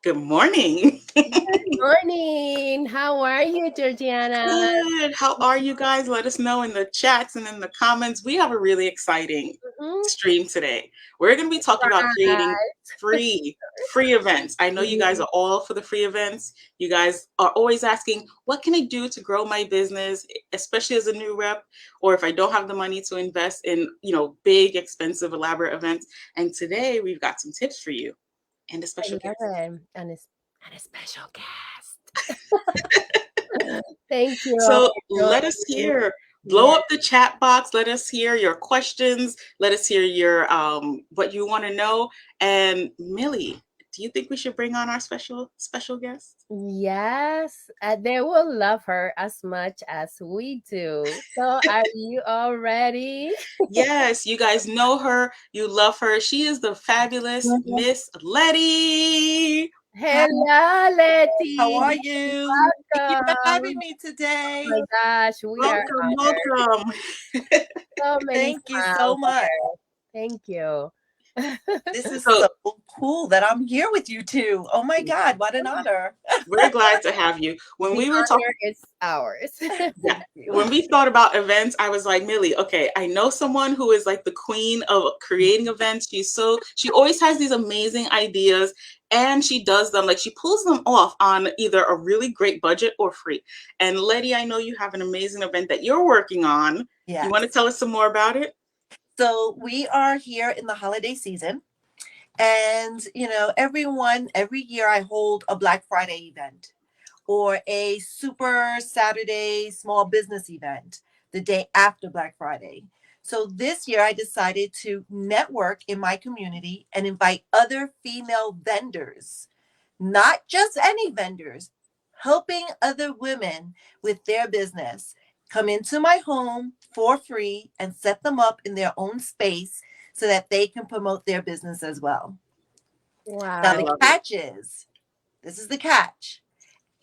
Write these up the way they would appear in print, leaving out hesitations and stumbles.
Good morning. Good morning. How are you, Georgiana? Good. How are you guys? Let us know in the chats and in the comments. We have a really exciting Mhm. stream today. We're going to be talking about creating free events. I know you guys Mhm. are all for the free events. You guys are always asking, what can I do to grow my business, especially as a new rep, or if I don't have the money to invest in, big, expensive, elaborate events. And today we've got some tips for you and a I special love guest. it. And a special guest. Thank you all So for let us joining. hear, blow Yeah. up the chat box. Let us hear your questions. Let us hear your what you want to know. And Millie, do you think we should bring on our special guest? Yes, they will love her as much as we do. So, are you all ready? Yes, you guys know her. You love her. She is the fabulous Miss Letty. Hi, Hello, how Letty. are you? Thank you for having Welcome. me Oh today. my gosh, we are Welcome, honored. welcome. So many Thank you so smiles much. here. Thank you. This is So so cool that I'm here with you two. Oh my God, what an honor. we're glad to have you. When The we were talking. honor is ours. Yeah. Thank you. When we thought about events, I was like, Millie, okay, I know someone who is like the queen of creating events. She always has these amazing ideas and she does them, like she pulls them off on either a really great budget or free. And Letty, I know you have an amazing event that you're working on. You want to Yes. tell us some more about it? So we are here in the holiday season. And, every year I hold a Black Friday event or a Super Saturday small business event the day after Black Friday. So this year I decided to network in my community and invite other female vendors, not just any vendors, helping other women with their business come into my home for free and set them up in their own space so that they can promote their business as well. Now, I Wow. the love it. catch is this is the catch,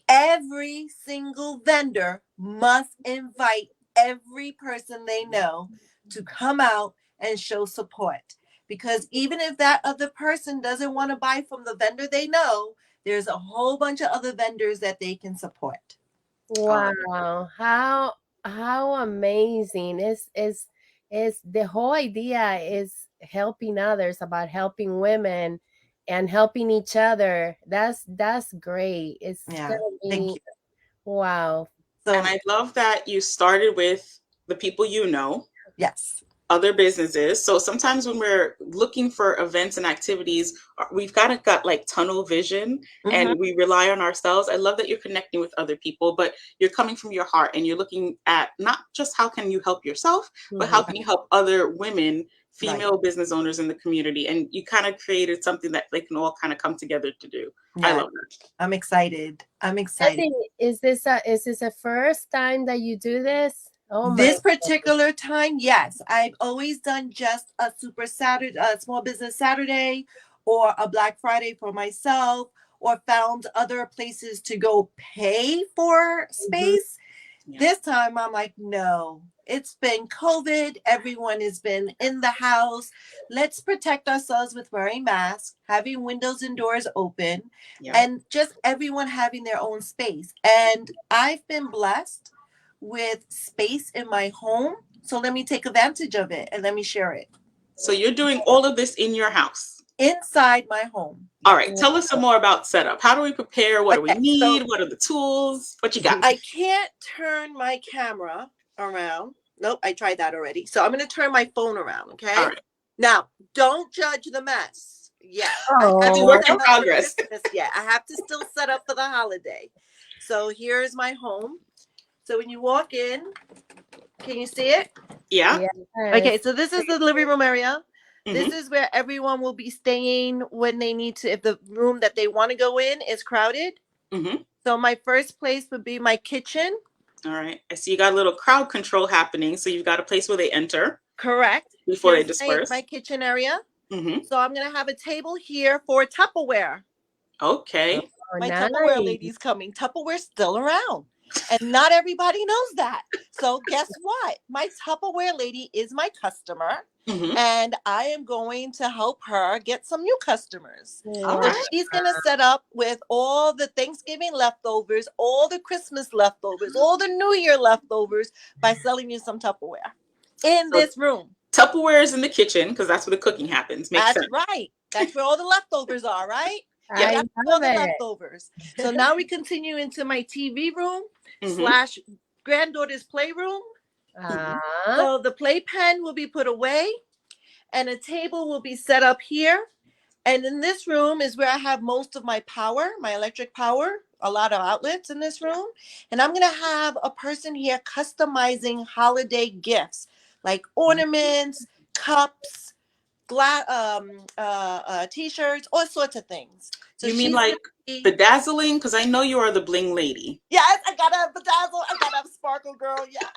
every single vendor must invite every person they know to come out and show support. Because even if that other person doesn't want to buy from the vendor they know, there's a whole bunch of other vendors that they can support. Oh, Wow. How amazing. Is the whole idea is helping others, about helping women and helping each other. That's great. It's Yeah, gonna thank be you. wow. and So, I love that you started with the people you know, yes. other businesses. So sometimes when we're looking for events and activities, we've got like tunnel vision Hmm. and we rely on ourselves. I love that you're connecting with other people, but you're coming from your heart and you're looking at not just how can you help yourself, but how Mhm. can you help other women, Right. female business owners in the community. And you kind of created something that they can all kind of come together to do. I Yeah. love that. I'm excited. I'm excited. Letty, is this a first time that you do this? Oh my This particular time, yes, I've always done just a Super Saturday, a Small Business Saturday, or a Black Friday for myself, or found other places to go pay for Mhm. space. Yeah. This time, I'm like, no, it's been COVID. Everyone has been in the house. Let's protect ourselves with wearing masks, having windows and doors open, Yeah. and just everyone having their own space. And I've been blessed with space in my home. So let me take advantage of it and let me share it So you're doing all of this in your house. inside my home. All Yes. right, tell us some more about setup. How do we prepare? What do we Okay. So need? What are the tools? What you got? I can't turn my camera around. Nope, I tried that already. So I'm going to turn my phone around. All Okay. right. Now, don't judge the mess. Yes. I It's haven't a Oh, work set in up for progress. Christmas yet. I have to still set up for the holiday. So here's my home. So when you walk in, can you see it? Yeah. Okay, yes. so this is the living room area. This Mm-hmm. is where everyone will be staying when they need to, if the room that they want to go in is crowded. Mm-hmm. So my first place would be my kitchen. All right. I see you got a little crowd control happening. So you've got a place where they enter Correct. before they Here's my disperse. kitchen area. Mm-hmm. So I'm gonna have a table here for Tupperware. Okay. Oh, My nice. Tupperware lady's coming. Tupperware's still around. And not everybody knows that. So guess what? My Tupperware lady is my customer. Mm-hmm. And I am going to help her get some new customers. All So right. she's going to set up with all the Thanksgiving leftovers, all the Christmas leftovers, all the New Year leftovers by selling you some Tupperware in So this room. Tupperware is in the kitchen because that's where the cooking happens. Makes That's sense. right. That's where all the leftovers are, right? Yeah. I That's all love the it. leftovers. So now we continue into my TV room Mm-hmm. / granddaughter's playroom. Uh, So the playpen will be put away and a table will be set up here. And in this room is where I have most of my power, my electric power, a lot of outlets in this room. And I'm going to have a person here customizing holiday gifts like ornaments, cups, t-shirts, all sorts of things. So You mean she's like bedazzling? Because I know you are the bling lady. yes, I gotta have bedazzle, I gotta have sparkle, girl. Yes.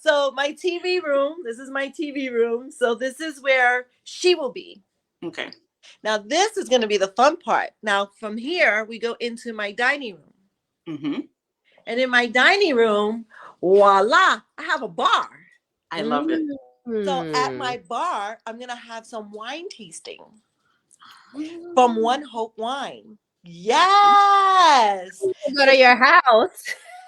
So my TV room, this is my TV room. So this is where she will be. Okay. Now this is going to be the fun part. Now from here we go into my dining room. Mm-hmm. And in my dining room, voila, I have a bar. I love it. So at my bar, I'm going to have some wine tasting from One Hope Wine. Yes. Go to your house.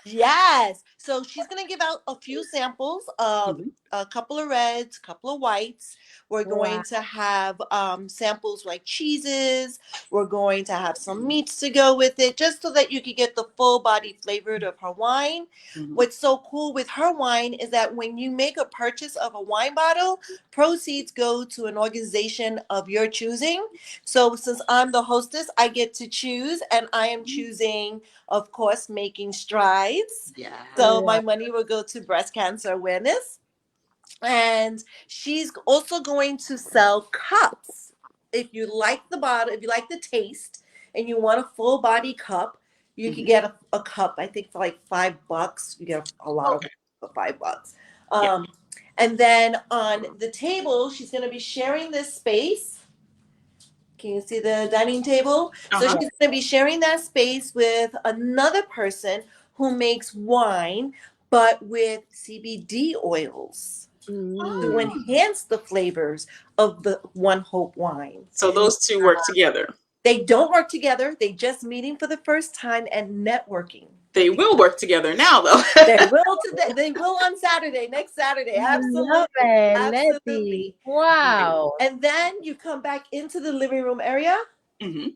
Yes. So she's going to give out a few samples of Mhm. a couple of reds, a couple of whites. We're going to have samples like cheeses. We're going to have some meats to go with it, just so that you can get the full body flavor of her wine. Mhm. What's so cool with her wine is that when you make a purchase of a wine bottle, proceeds go to an organization of your choosing. So since I'm the hostess, I get to choose, and I am choosing, of course, Making Strides. Yeah. So my money will go to breast cancer awareness. And she's also going to sell cups. If you like the bottle, if you like the taste, and you want a full body cup, you can get a cup, I think, for like $5. You get a lot of Okay. for $5. Yeah. And then on the table, she's going to be sharing this space. Can you see the dining table? So Uh-huh. she's going to be sharing that space with another person who makes wine, but with CBD oils to enhance the flavors of the One Hope wine. So those two work together. They don't work together. They just meeting for the first time and networking. They will work together now, though. They will today. They will on Saturday, next Saturday. Absolutely. Love it, Absolutely. Letty. Wow. And then you come back into the living room area. Mm-hmm.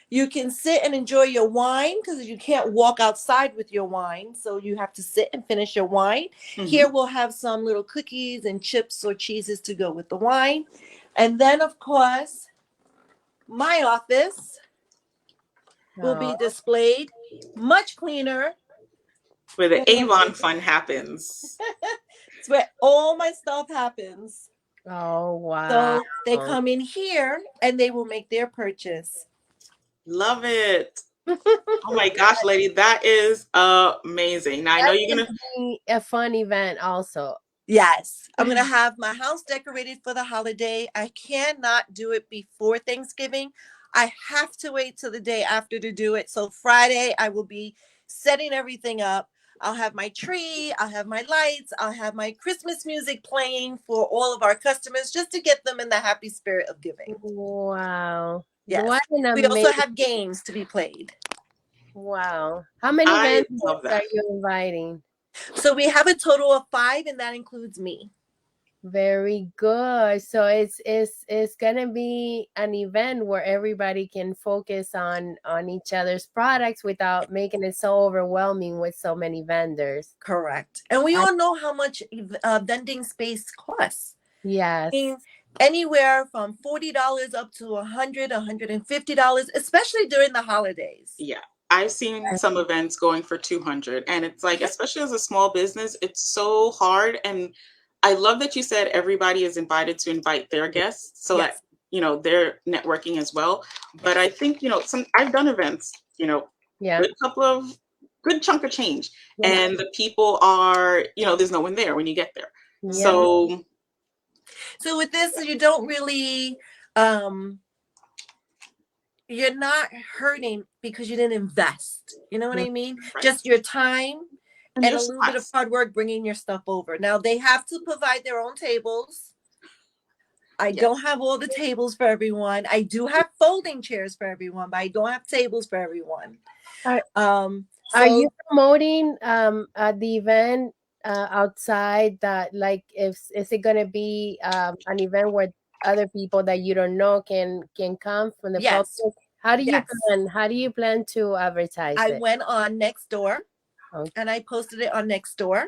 You can sit and enjoy your wine because you can't walk outside with your wine. So you have to sit and finish your wine. Mm-hmm. Here we'll have some little cookies and chips or cheeses to go with the wine. And then, of course, my office will be displayed much cleaner. Where the Avon fun happens. It's where all my stuff happens. Oh, wow. So they come in here and they will make their purchase. Love it. Oh my gosh, lady, that is amazing. Now I know you're gonna be a fun event also. Yes, I'm gonna have my house decorated for the holiday. I cannot do it before Thanksgiving. I have to wait till the day after to do it. So Friday, I will be setting everything up. I'll have my tree, I'll have my lights, I'll have my Christmas music playing for all of our customers just to get them in the happy spirit of giving. Wow. Yes. What an We also have games to be played. Wow. How many events are you inviting? So we have a total of 5, and that includes me. Very good. So it's gonna be an event where everybody can focus on each other's products without making it so overwhelming with so many vendors. Correct. And we all know how much vending space costs. Yes. I mean, anywhere from $40 up to $100, $150, especially during the holidays. Yeah. I've seen some events going for $200, and it's like, especially as a small business, it's so hard. And I love that you said everybody is invited to invite their guests so that, you know, they're networking as well. But I think, you know, I've done events, you know, with a couple of good chunk of change, and the people are, you know, there's no one there when you get there. So with this, you don't really you're not hurting because you didn't invest. You know what I mean? Right. Just your time And and your a little bit of supplies. hard work bringing your stuff over. Now they have to provide their own tables. I Yes. don't have all the tables for everyone. I do have folding chairs for everyone, but I don't have tables for everyone. Are, are you So promoting the event outside that, like, if is it gonna be an event where other people that you don't know can come from the yes, public? yes. How do you plan to advertise I it? went on Nextdoor Okay. and I posted it on Nextdoor.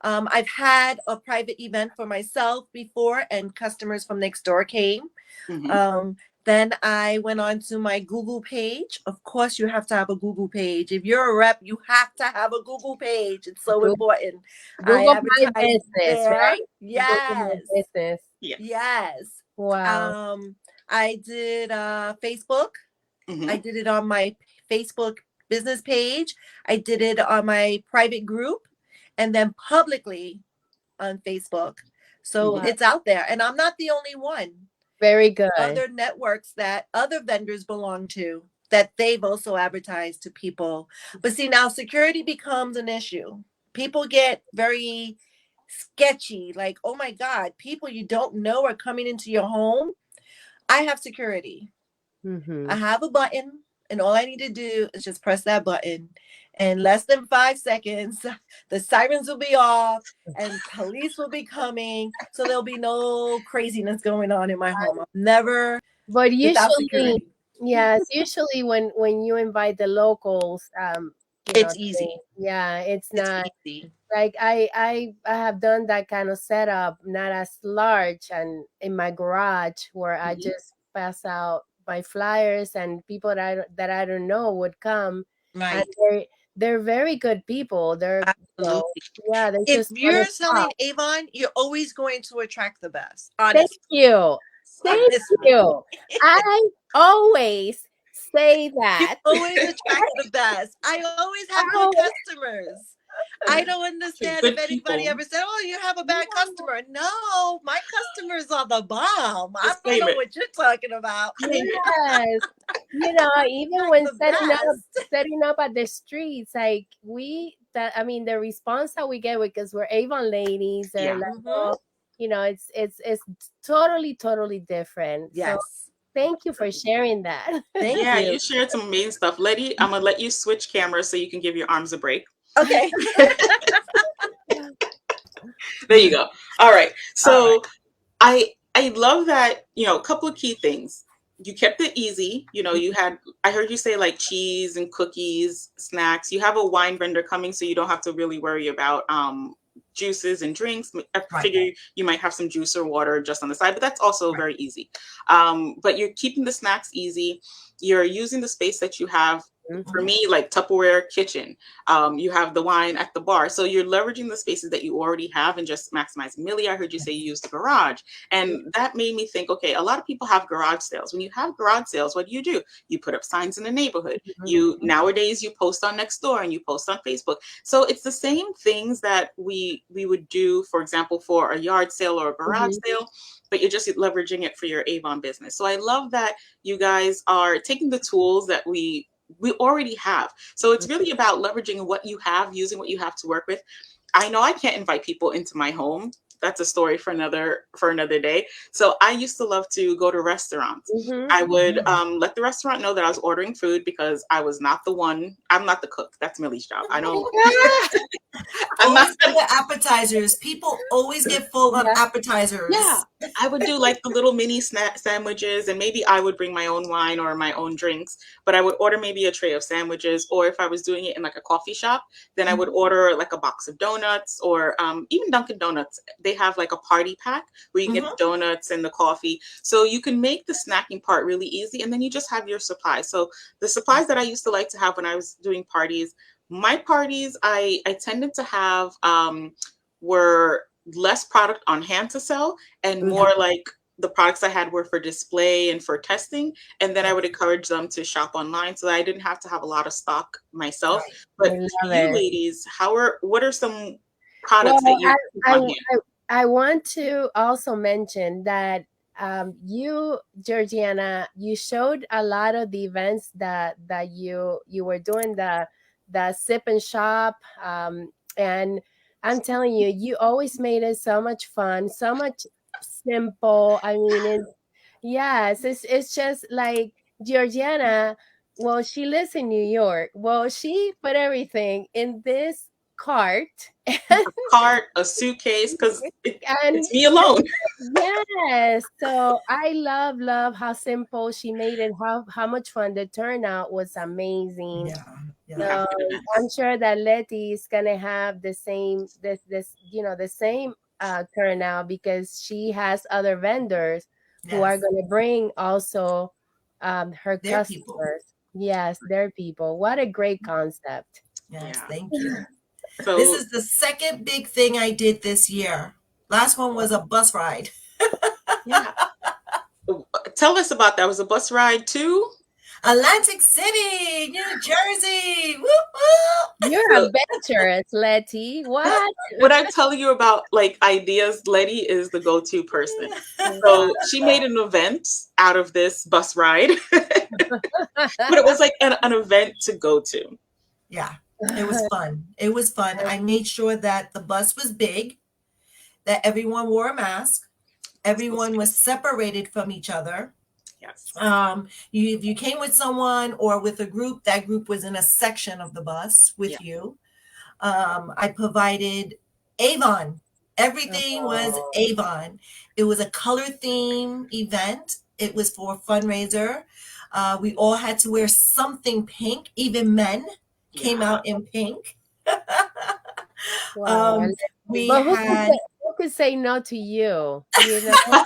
I've had a private event for myself before, and customers from Nextdoor came. Mm-hmm. Then I went on to my Google page. Of course, you have to have a Google page. If you're a rep, you have to have a Google page. It's so Google, important. I Google My advertise Business, there. right? Google My Yes. Business. Yes. Yes. Wow. I did Facebook. I Mm-hmm. did it on my Facebook business page. I did it on my private group and then publicly on Facebook. So Mm-hmm. Wow. it's out there. And I'm not the only one. Very good. Other networks that other vendors belong to that they've also advertised to people. But see, now security becomes an issue. People get very sketchy, like, oh my God, people you don't know are coming into your home. I have security. Mm-hmm. I have a button, and all I need to do is just press that button. In less than 5 seconds, the sirens will be off and police will be coming. So there'll be no craziness going on in my home. I'm never But without usually, security. yes, usually when you invite the locals, It's easy. yeah, it's It's not easy. like I have done that kind of setup, not as large, and in my garage where I Mm-hmm. just pass out my flyers, and people that I don't know would come, and Right. they're very good people. They're, Absolutely. yeah, they If just want you're to talk. selling Avon, you're always going to attract the best. Thank Honestly. you. Thank Honestly. you. I always say You that. always attract the best. I always have good Oh, customers. I don't To understand if good anybody people. ever said, "Oh, you have a bad customer." No, my customers are the bomb. I don't Disclaim know it. what you're talking about. Claim it. yes. Even Like when the best. setting up at the streets, like I mean, the response that we get, because we're Avon ladies, they're Yeah. like, Mm-hmm. oh, it's totally different. So Yes. thank you for sharing that. Thank Yeah, you. you shared some amazing stuff. Letty, I'm gonna let you switch cameras so you can give your arms a break. Okay. There you go. All right. All right. So I love that, a couple of key things. You kept it easy. You had, I heard you say like cheese and cookies, snacks. You have a wine vendor coming, so you don't have to really worry about juices and drinks. I Right. figure you might have some juice or water just on the side, but that's also Right. very easy. But you're keeping the snacks easy. You're using the space that you have. For Mhm. me, like Tupperware kitchen, you have the wine at the bar. So you're leveraging the spaces that you already have and just maximizing. Millie, I heard you say you use the garage. And that made me think, okay, a lot of people have garage sales. When you have garage sales, what do? You put up signs in the neighborhood. You nowadays you post on Nextdoor and you post on Facebook. So it's the same things that we would do, for example, for a yard sale or a garage Mhm. sale, but you're just leveraging it for your Avon business. So I love that you guys are taking the tools that we already have. So it's really about leveraging what you have, using what you have to work with. I know I can't invite people into my home. That's a story for another day. So I used to love to go to restaurants. Mhm. I would let the restaurant know that I was ordering food because I was not the one. I'm not the cook. That's Millie's job. I don't. I'm not. Always for the appetizers. People always get full of Yeah. Yeah, appetizers. I would do like the little mini snack sandwiches, and maybe I would bring my own wine or my own drinks, but I would order maybe a tray of sandwiches, or if I was doing it in like a coffee shop, then I would order like a box of donuts, or even Dunkin' Donuts. They have like a party pack where you get Mm-hmm. the donuts and the coffee. So you can make the snacking part really easy, and then you just have your supplies. So the supplies that I used to like to have when I was doing parties, my parties, I tended to have were less product on hand to sell and more like the products I had were for display and for testing. And then I would encourage them to shop online so that I didn't have to have a lot of stock myself. Right. But I for love you it. ladies, what are some Well, products that you keep I, on I hand? I want to also mention that you, Georgiana, you showed a lot of the events that you were doing, the sip and shop, and I'm telling you, you always made it so much fun, so much simple. I mean, yes, it's just like Georgiana. Well, she lives in New York. Well, she put everything in this cart, A cart, a suitcase, because and it's me alone. yes. So I love how simple she made it. How much fun the turnout was amazing. Yeah, You yeah. have So to do I'm sure that Letty is gonna have the same this the same turnout, because she has other vendors who are Yes, gonna bring also her they're people. customers. Yes, their people. What a great concept. Yes, Yeah. thank you. This So is the second big thing I did this year. Last one was a bus ride. Yeah. tell us about that. Was a bus ride too? Atlantic City, New Jersey. Woo woo. You're So adventurous, Letty. What? what I tell you about like ideas, Letty is the go-to person. Wow. So she made an event out of this bus ride, but it was like an event to go to. Yeah, it was fun. It was fun. I made sure that the bus was big, that everyone wore a mask, So everyone sweet. was separated from each other. Yes. If you came with someone or with a group, that group was in a section of the bus Yeah. with you. I provided Avon. Everything was Oh, Avon. It was a color theme event. It was for a fundraiser. We all had to wear something pink. Even men came Yeah. out in pink. wow. Um, we But had who could say no to you? You know?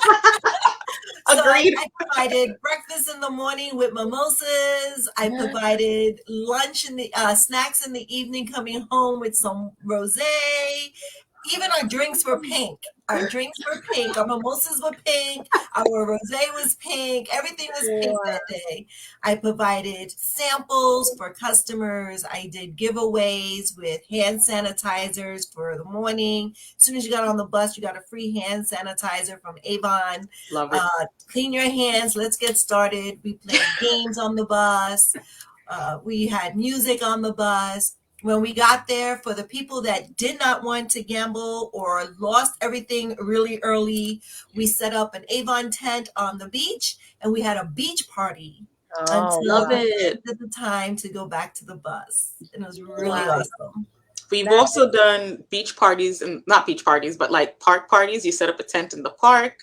So Agreed. I provided breakfast in the morning with mimosas. I provided lunch in the snacks in the evening, coming home with some rosé. Even our drinks were pink. Our drinks were pink. Our mimosas were pink. Our rosé was pink. Everything was pink Wow. that day. I provided samples for customers. I did giveaways with hand sanitizers for the morning. As soon as you got on the bus, you got a free hand sanitizer from Avon. Love it. Clean your hands. Let's get started. We played games on the bus. We had music on the bus. When we got there, for the people that did not want to gamble or lost everything really early, we set up an Avon tent on the beach and we had a beach party Oh, until Love wow. the it. end of the time to go back to the bus. And it was We really Wow. awesome. we've That also done beach parties, and not beach parties, but like park parties. You set up a tent in the park,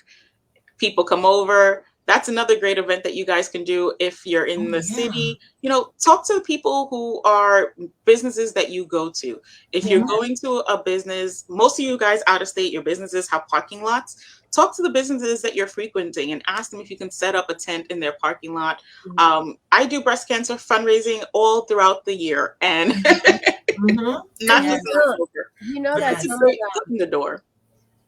people come over. That's another great event that you guys can do if you're Oh, in the yeah. city. You know, talk to people who are businesses that you go to. If you're yeah. going to a business, most of you guys out of state, your businesses have parking lots. Talk to the businesses that you're frequenting and ask them if you can set up a tent in their parking lot. I do breast cancer fundraising all throughout the year, and Mm-hmm. not And Yes. just in October. you know So that it's a Yes. some of great foot in the door.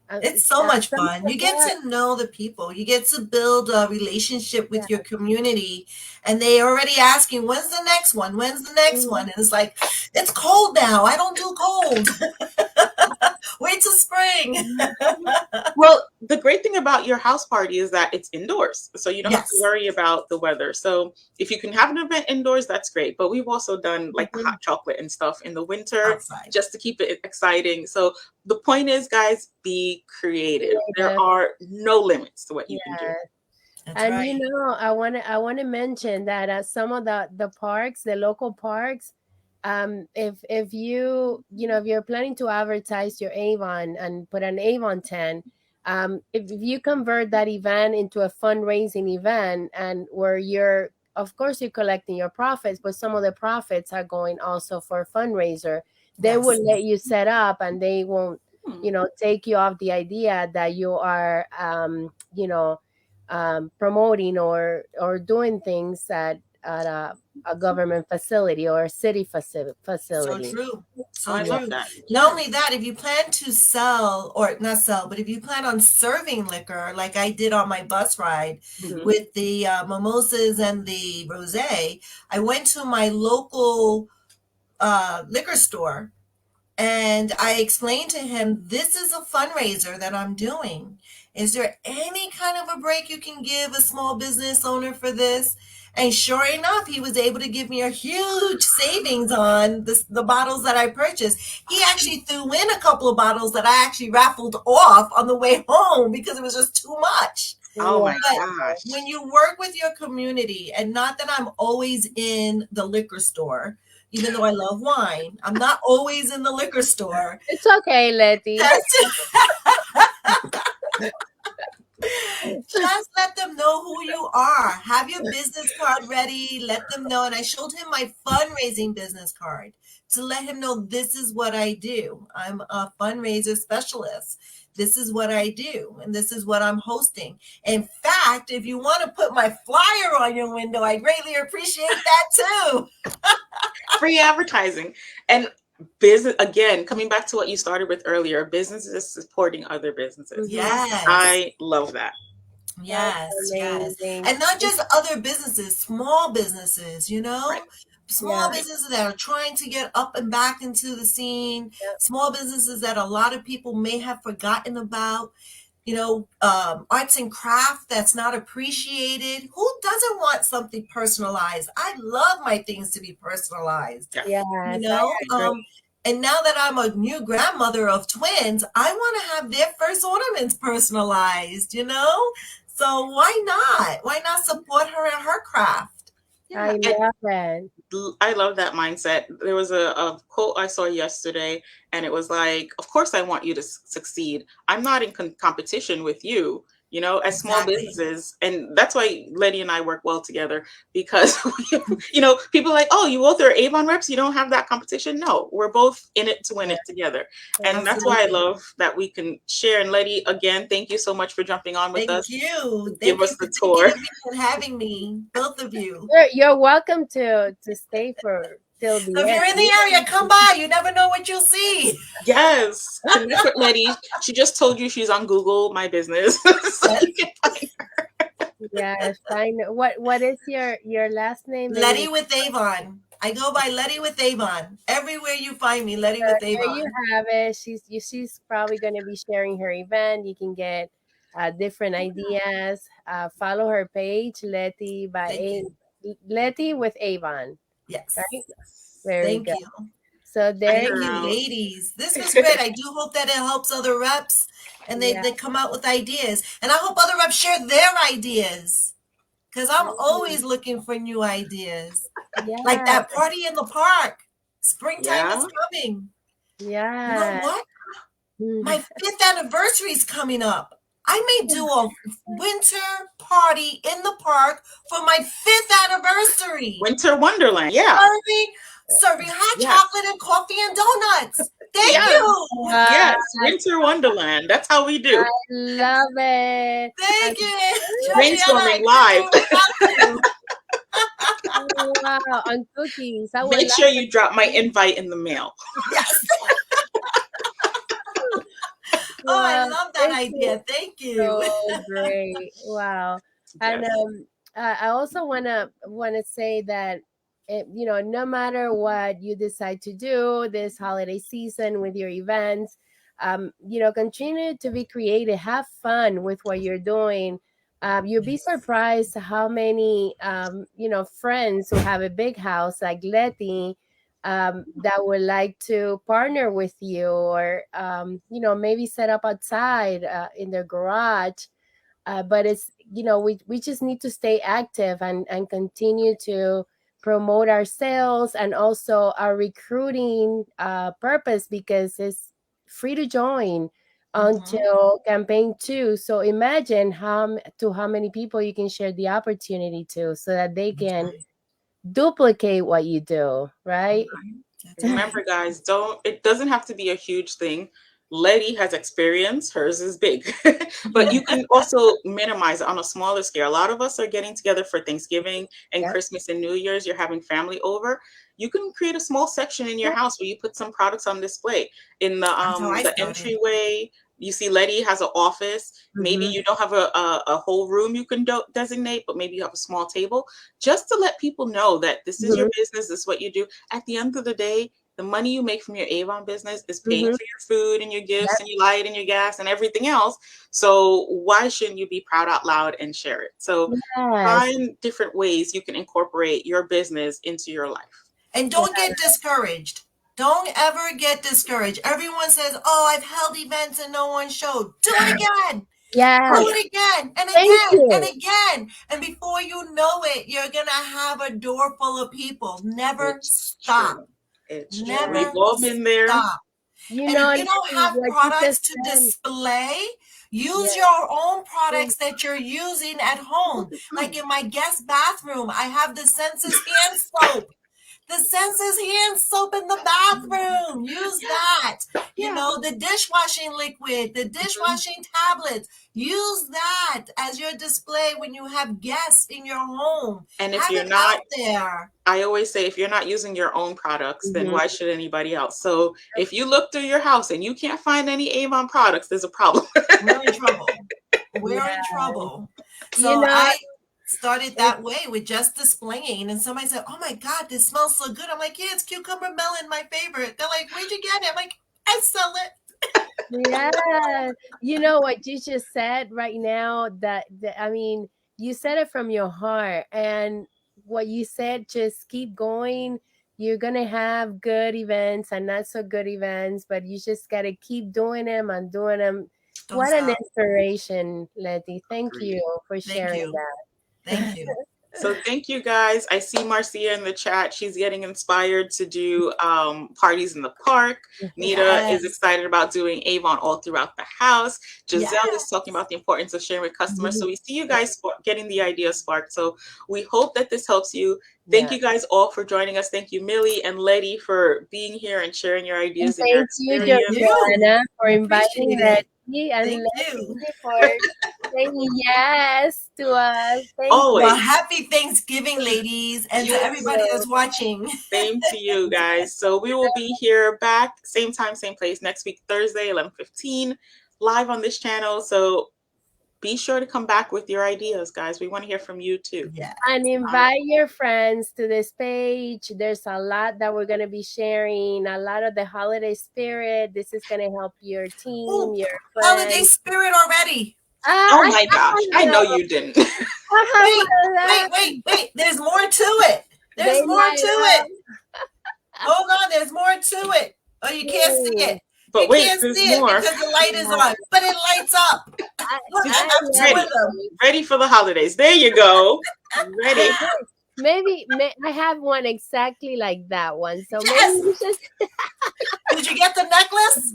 It's so much some of fun. the You get best, to know the people. You get to build a relationship yeah. with your community, and they already asking, "When's the next one? When's the next one?" And it's like, "It's cold now. I don't do cold. Wait till spring." Well, the great thing about your house party is that it's indoors, so you don't have to Yes. worry about the weather. So if you can have an event indoors, that's great. But we've also done like the Mhm. hot chocolate and stuff in the winter Outside. just to keep it exciting. So the point is, guys, be creative. There Creative. are no limits to what you can do. Yeah. That's And right. I want to mention that some of the parks, the local parks, if if you're planning to advertise your Avon and put an Avon tent, if you convert that event into a fundraising event, and where you're, of course, you're collecting your profits, but some of the profits are going also for fundraiser, they will Yes. let you set up, and they won't Hmm. take you off the idea that you are promoting or doing things at a government facility or a city So facility. true. Oh, So I love true. that. Not Yeah. only that, if you plan to sell, or not sell, but if you plan on serving liquor, like I did on my bus ride Mhm. Hmm. with the mimosas and the rosé, I went to my local liquor store and I explained to him, this is a fundraiser that I'm doing. Is there any kind of a break you can give a small business owner for this? And sure enough, he was able to give me a huge savings on the bottles that I purchased. He actually threw in a couple of bottles that I actually raffled off on the way home because it was just too much. Oh my But gosh. when you work with your community, and not that I'm always in the liquor store, even though I love wine, I'm not always in the liquor store. It's okay, Letty. Just let them know who you are. Have your business card ready. Let them know. And I showed him my fundraising business card to let him know this is what I do. I'm a fundraiser specialist. This is what I do. And this is what I'm hosting. In fact, if you want to put my flyer on your window, I greatly appreciate that too. Free advertising. And business, again, coming back to what you started with earlier, businesses supporting other businesses. Yes. I love that. Yes, yes. Amazing. And not just other businesses, small businesses, you know? Right. Small businesses that are trying to get up and back into the scene, Yep. small businesses that a lot of people may have forgotten about, you know, arts and craft that's not appreciated. Who doesn't want something personalized? I love my things to be personalized, Yeah. Yes, you know? I agree. And now that I'm a new grandmother of twins, I want to have their first ornaments personalized, you know? So why not? Why not support her and her craft? Yeah. I love it. I love that mindset. There was a quote I saw yesterday, and it was like, of course, I want you to succeed. I'm not in competition with you, you know, as small Exactly. businesses. And that's why Letty and I work well together because, you know, people are like, oh, you both are Avon reps. You don't have that competition. No, we're both in it to win it together. And that's why I Absolutely. love that we can share. And Letty, again, thank you so much for jumping on with Thank us. you. Give Thank you us for the thinking tour. of me and having me, both of you. You're welcome to stay for till the So if you're in end. the area, come by. You never know what you'll see. Yes, connect with Letty. She just told you she's on Google My Business, so you can find her. Yes, fine. What is your last name? Letty with Avon. I go by Letty with Avon. Everywhere you find me, Letty So with there you Avon. have it. She's probably going to be sharing her event. You can get different ideas. Follow her page, Letty Thank you. Letty with Avon. Yes. Right? Yes. Very Thank good. you. So there Thank you you, Girl. ladies. This was great. I do hope that it helps other reps and yeah. they come out with ideas. And I hope other reps share their ideas. Because I'm always looking for new ideas. Like Yeah. that party in the park. Springtime is Yeah. coming. You know Yeah. what? My 5th anniversary is coming up. I may do a winter party in the park for my 5th anniversary. Winter Wonderland. Yeah. Serving hot Yeah. chocolate and coffee and donuts. Thank Yes. you. Yes. Winter Wonderland. That's how we do. Love it. Thank you. Brainstorming Georgiana, live. Wow, on cookies. I would Make love sure you drop my invite in the mail. Yes. Oh, I Wow, love that this is idea. Thank you. so great. Wow. And Yes. I also wanna say that no matter what you decide to do this holiday season with your events, continue to be creative, have fun with what you're doing. You'll be surprised how many friends who have a big house like Letty that would like to partner with you, or maybe set up outside in their garage. But it's we just need to stay active and continue to promote our sales and also our recruiting purpose, because it's free to join until campaign 2. So imagine how many people you can share the opportunity to, so that they can duplicate what you do, right? Remember, guys, it doesn't have to be a huge thing. Letty has experience, hers is big. But you can also minimize it on a smaller scale. A lot of us are getting together for Thanksgiving and Yep. Christmas and New Year's. You're having family over. You can create a small section in your house where you put some products on display. In That's how I the started. entryway, you see Letty has an office. Maybe you don't have a whole room you can designate, but maybe you have a small table, just to let people know that this is your business, this is what you do. At the end of the day, the money you make from your Avon business is paying Mhm. for your food and your gifts Yep. and your light and your gas and everything else. So why shouldn't you be proud out loud and share it? So Yes. find different ways you can incorporate your business into your life. And Yeah. don't get discouraged. Don't ever get discouraged. Everyone says, "Oh, I've held events and no one showed." Do it again. Yes. Oh Do yeah, it again and Thank again and you. again. And before you know it, you're going to have a door full of people. Never it's stop. true. It's true. We've Never all been there. stop. You And if know, you don't Letty, have what you products just to said. display, use Yes. your own products that you're using at home. Like in my guest bathroom, I have the Senses hand soap. The Senses hand soap in the bathroom. Use that. You Yeah. know, the dishwashing liquid, the dishwashing tablets. Use that as your display when you have guests in your home. And if Have you're it not, out there. I always say, if you're not using your own products, then Mhm. why should anybody else? So if you look through your house and you can't find any Avon products, there's a problem. We're in trouble. We're in Yeah. trouble. You So know, I started it, that way with just displaying. And somebody said, "Oh my God, this smells so good." I'm like, "Yeah, it's cucumber melon, my favorite." They're like, "Where'd you get it?" I'm like, "I sell it." yeah. You know what you just said right now, that I mean, you said it from your heart, and what you said, just keep going. You're gonna have good events and not so good events, but you just gotta keep doing them and doing them. Don't What an stop. inspiration, Letty. Thank Agreed. you for Thank sharing you. Thank that. you. So thank you guys. I see Marcia in the chat. She's getting inspired to do parties in the park. Nita is Yes. excited about doing Avon all throughout the house. Giselle is Yes. talking about the importance of sharing with customers. So we see you guys getting the idea sparked. So we hope that this helps you. Thank Yeah. you guys all for joining us. Thank you, Millie and Letty, for being here and sharing your And ideas and your thank you, experience. Georgiana, for We inviting appreciate it. Letty, and Thank Letty you. for saying yes to us. Thank Well, Always. happy Thanksgiving, ladies, and to You everybody too. that's watching. Same to you guys. So we will be here back same time, same place next week, Thursday, 11:15, live on this channel. So be sure to come back with your ideas, guys. We want to hear from you too. Yeah. and All right. invite your friends to this page. There's a lot that we're going to be sharing, a lot of the holiday spirit. This is going to help your team, Oh, your holiday friends. spirit already. Oh I my gosh. have I one know of you didn't. I have Wait, one of wait, them. wait, wait. There's more to it. There's They more to light it. up. Hold on, there's more to it. Oh, you can't see Ooh, it. You But wait, can't there's see it more. because the light is yeah. on, but it lights up. Look, Just I I have two love of ready. them. it. Ready for the holidays. There you go. Ready. I have one exactly like that one. So maybe Yes. we should. Did you get the necklace?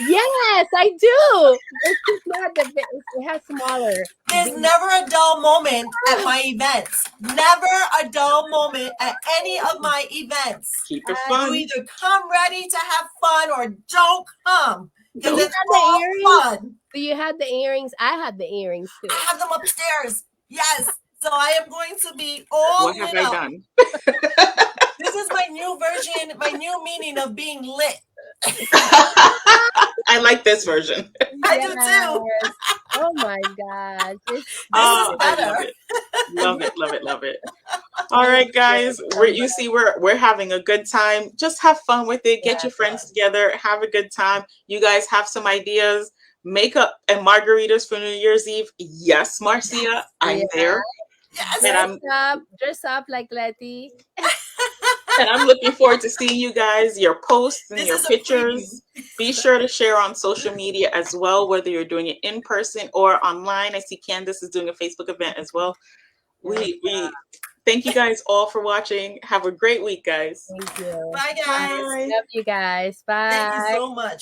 Yes, I do. It's just not the big. It has smaller. There's never a dull moment at my events. Never a dull moment at any of my events. Keep it You fun. either come ready to have fun or don't come Do because you Don't. it's have the all earrings? fun. Do you have the earrings? I have the earrings I too. have them upstairs. Yes. So I am going to be all What have lit I up. done? This is my new version, my new meaning of being lit. I like this version. I Yes. do too. Oh my gosh. It's This Oh, is I beautiful. love better. it. Love it, love it, love it. All Thank right, you guys. so You much. see, we're having a good time. Just have fun with it. Get your friends together. Have a good time. You guys have some ideas. Makeup and margaritas for New Year's Eve. Yes, Marcia, I'm Yeah. there, Yes. and Dress up like Letty. I'm looking forward to seeing you guys, your posts and This your is a preview. pictures. Be sure to share on social media as well, whether you're doing it in person or online. I see Candace is doing a Facebook event as well. We thank you guys all for watching. Have a great week, guys. Thank you. Bye, guys. Bye. Love you guys. Thank you Bye. so much.